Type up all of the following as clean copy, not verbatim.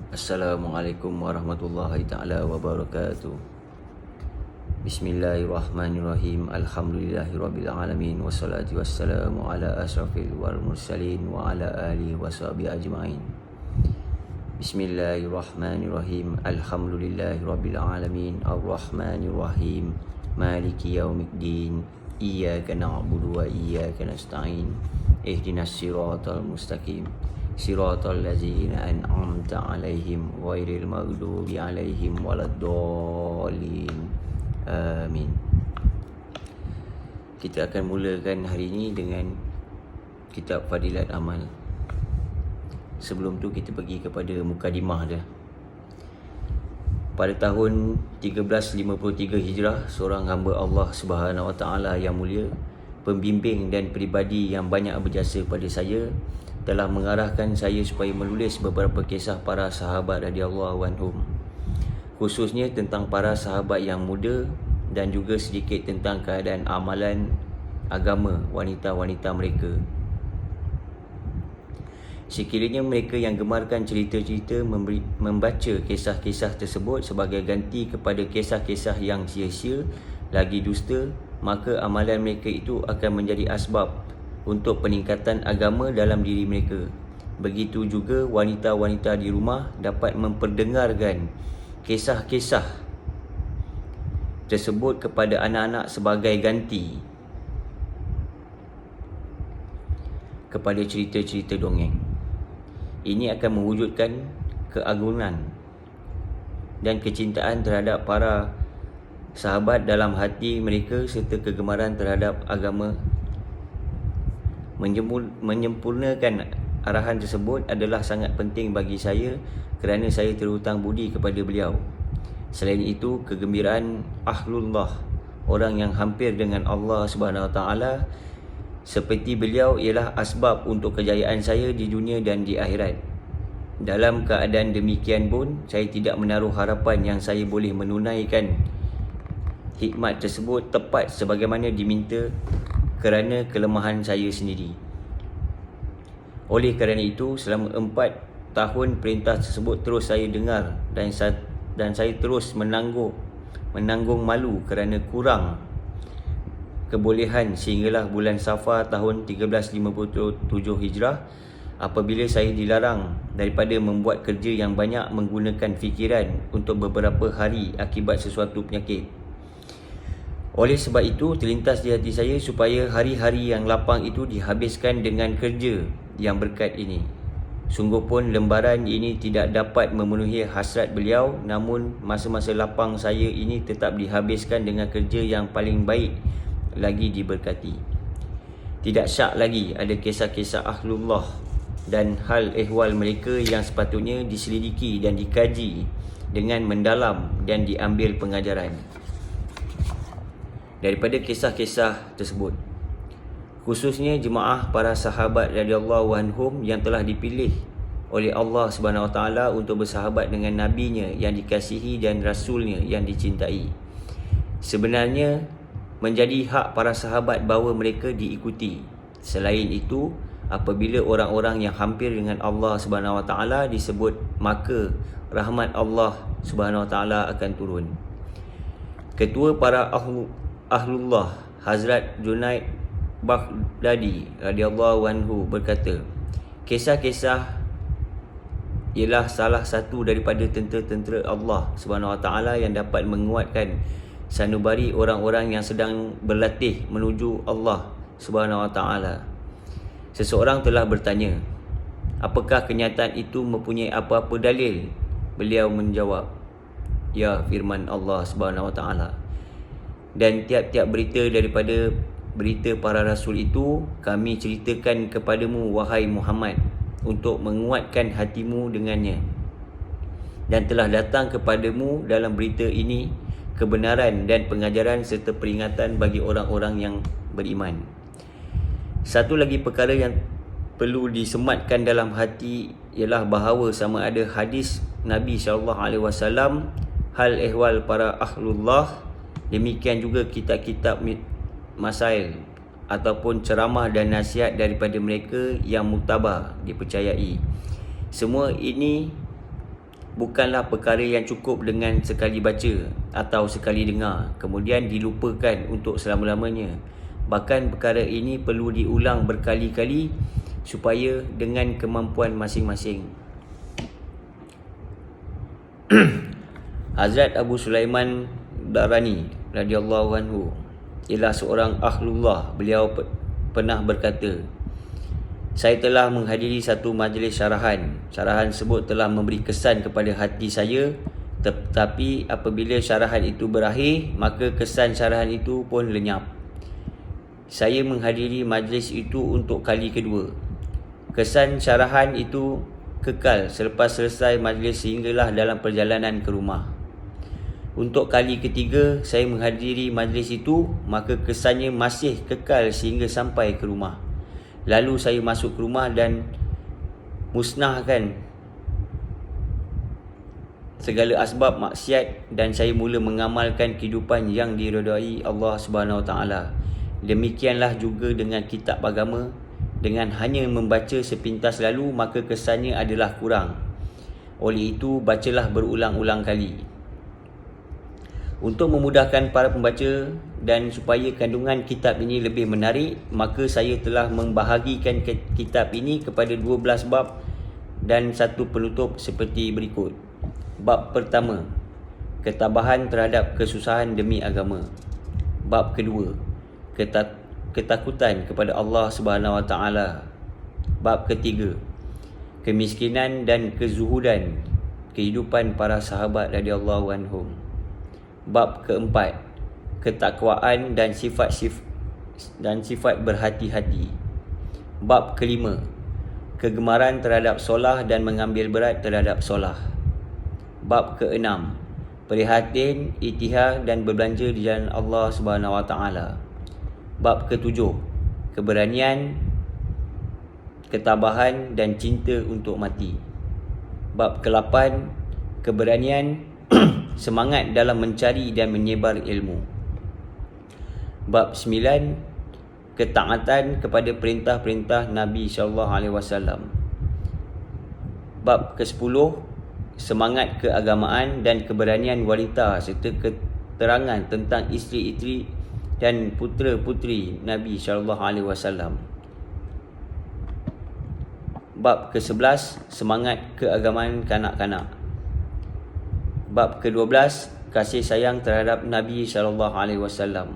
Assalamualaikum warahmatullahi ta'ala wabarakatuh. Bismillahirrahmanirrahim. Alhamdulillahirrabbilalamin. Wassalatu wassalamu ala asrafil wal mursalin wa ala alihi wa sahbihi ajma'in. Bismillahirrahmanirrahim. Alhamdulillahirrabbilalamin. Ar-Rahmanirrahim. Maliki yaumiddin. Iyyaka na'budu wa iyyaka nasta'in. Ihdinas siratal mustaqim. Siratal ladzina an'amta 'alaihim ghairil maghdubi 'alaihim waladdallin. Amin. Kita akan mulakan hari ini dengan kitab Fadilat Amal. Sebelum tu kita pergi kepada mukadimah dia. Pada tahun 1353 Hijrah, seorang hamba Allah Subhanahu Wa Taala yang mulia, pembimbing dan peribadi yang banyak berjasa pada saya, telah mengarahkan saya supaya menulis beberapa kisah para sahabat radhiyallahu anhum, khususnya tentang para sahabat yang muda dan juga sedikit tentang keadaan amalan agama wanita-wanita mereka. Sekiranya mereka yang gemarkan cerita-cerita membaca kisah-kisah tersebut sebagai ganti kepada kisah-kisah yang sia-sia lagi dusta, maka amalan mereka itu akan menjadi asbab untuk peningkatan agama dalam diri mereka. Begitu juga wanita-wanita di rumah dapat memperdengarkan kisah-kisah tersebut kepada anak-anak sebagai ganti kepada cerita-cerita dongeng. Ini akan mewujudkan keagungan dan kecintaan terhadap para sahabat dalam hati mereka serta kegemaran terhadap agama. Menyempurnakan arahan tersebut adalah sangat penting bagi saya kerana saya terhutang budi kepada beliau. Selain itu, kegembiraan ahlullah, orang yang hampir dengan Allah Subhanahu Wa Taala seperti beliau, ialah asbab untuk kejayaan saya di dunia dan di akhirat. Dalam keadaan demikian pun, saya tidak menaruh harapan yang saya boleh menunaikan hikmat tersebut tepat sebagaimana diminta kerana kelemahan saya sendiri. Oleh kerana itu, selama 4 tahun perintah tersebut terus saya dengar dan saya terus menanggung malu kerana kurang kebolehan sehinggalah bulan Safar tahun 1357 Hijrah, apabila saya dilarang daripada membuat kerja yang banyak menggunakan fikiran untuk beberapa hari akibat sesuatu penyakit. Oleh sebab itu, terlintas di hati saya supaya hari-hari yang lapang itu dihabiskan dengan kerja yang berkat ini. Sungguh pun lembaran ini tidak dapat memenuhi hasrat beliau, namun masa-masa lapang saya ini tetap dihabiskan dengan kerja yang paling baik lagi diberkati. Tidak syak lagi ada kisah-kisah ahlullah dan hal ehwal mereka yang sepatutnya diselidiki dan dikaji dengan mendalam dan diambil pengajaran daripada kisah-kisah tersebut, khususnya jemaah para sahabat radhiyallahu anhum yang telah dipilih oleh Allah Subhanahu Wa Taala untuk bersahabat dengan nabinya yang dikasihi dan rasulnya yang dicintai. Sebenarnya menjadi hak para sahabat bahawa mereka diikuti. Selain itu, apabila orang-orang yang hampir dengan Allah Subhanahu Wa Taala disebut, maka rahmat Allah Subhanahu Wa Taala akan turun. Ketua para Ahlullah Hazrat Junaid Baghdadi radhiyallahu anhu berkata, kisah-kisah ialah salah satu daripada tentera-tentera Allah Subhanahu Wa Taala yang dapat menguatkan sanubari orang-orang yang sedang berlatih menuju Allah Subhanahu Wa Taala. Seseorang telah bertanya, apakah kenyataan itu mempunyai apa-apa dalil? Beliau menjawab, ya, firman Allah Subhanahu Wa Taala, dan tiap-tiap berita daripada berita para rasul itu kami ceritakan kepadamu wahai Muhammad untuk menguatkan hatimu dengannya, dan telah datang kepadamu dalam berita ini kebenaran dan pengajaran serta peringatan bagi orang-orang yang beriman. Satu lagi perkara yang perlu disematkan dalam hati ialah bahawa sama ada hadis Nabi SAW, hal ehwal para ahlullah, demikian juga kitab-kitab masail ataupun ceramah dan nasihat daripada mereka yang muktabar, dipercayai. Semua ini bukanlah perkara yang cukup dengan sekali baca atau sekali dengar kemudian dilupakan untuk selama-lamanya. Bahkan perkara ini perlu diulang berkali-kali supaya dengan kemampuan masing-masing. Hazrat Abu Sulaiman Darani radhiyallahu anhu ialah seorang ahlullah. Beliau pernah berkata, saya telah menghadiri satu majlis syarahan. Syarahan tersebut telah memberi kesan kepada hati saya, tetapi apabila syarahan itu berakhir, maka kesan syarahan itu pun lenyap. Saya menghadiri majlis itu untuk kali kedua. Kesan syarahan itu kekal selepas selesai majlis sehinggalah dalam perjalanan ke rumah. Untuk kali ketiga saya menghadiri majlis itu, maka kesannya masih kekal sehingga sampai ke rumah. Lalu saya masuk ke rumah dan musnahkan segala asbab maksiat dan saya mula mengamalkan kehidupan yang diredai Allah Subhanahu Wa Taala. Demikianlah juga dengan kitab agama. Dengan hanya membaca sepintas lalu, maka kesannya adalah kurang. Oleh itu, bacalah berulang-ulang kali. Untuk memudahkan para pembaca dan supaya kandungan kitab ini lebih menarik, maka saya telah membahagikan kitab ini kepada 12 bab dan satu penutup seperti berikut. Bab pertama, ketabahan terhadap kesusahan demi agama. Bab kedua, ketakutan kepada Allah Subhanahu Wa Taala. Bab ketiga, kemiskinan dan kezuhudan, kehidupan para sahabat radhiyallahu anhum. Bab keempat, ketakwaan dan sifat berhati-hati. Bab kelima, kegemaran terhadap solah dan mengambil berat terhadap solah. Bab keenam, prihatin, ittihad dan berbelanja di jalan Allah Subhanahu Wa Taala. Bab ketujuh, keberanian, ketabahan dan cinta untuk mati. Bab ke-8, keberanian, semangat dalam mencari dan menyebar ilmu. Bab 9, ketaatan kepada perintah-perintah Nabi SAW. Bab ke-10, semangat keagamaan dan keberanian wanita serta keterangan tentang isteri-isteri dan putera-puteri Nabi SAW. Bab ke-11, semangat keagamaan kanak-kanak. Bab ke-12, kasih sayang terhadap Nabi SAW.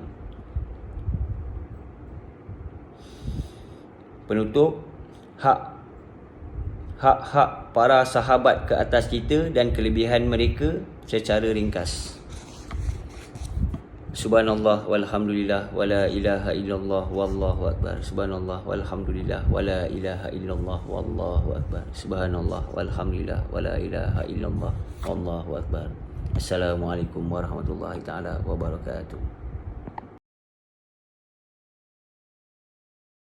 Penutup, hak-hak para sahabat ke atas kita dan kelebihan mereka secara ringkas. Subhanallah walhamdulillah wala ilaha illallah wallahu akbar. Subhanallah walhamdulillah wala ilaha illallah wallahu akbar. Subhanallah walhamdulillah wala ilaha illallah wallahu akbar. Assalamualaikum warahmatullahi taala wabarakatuh.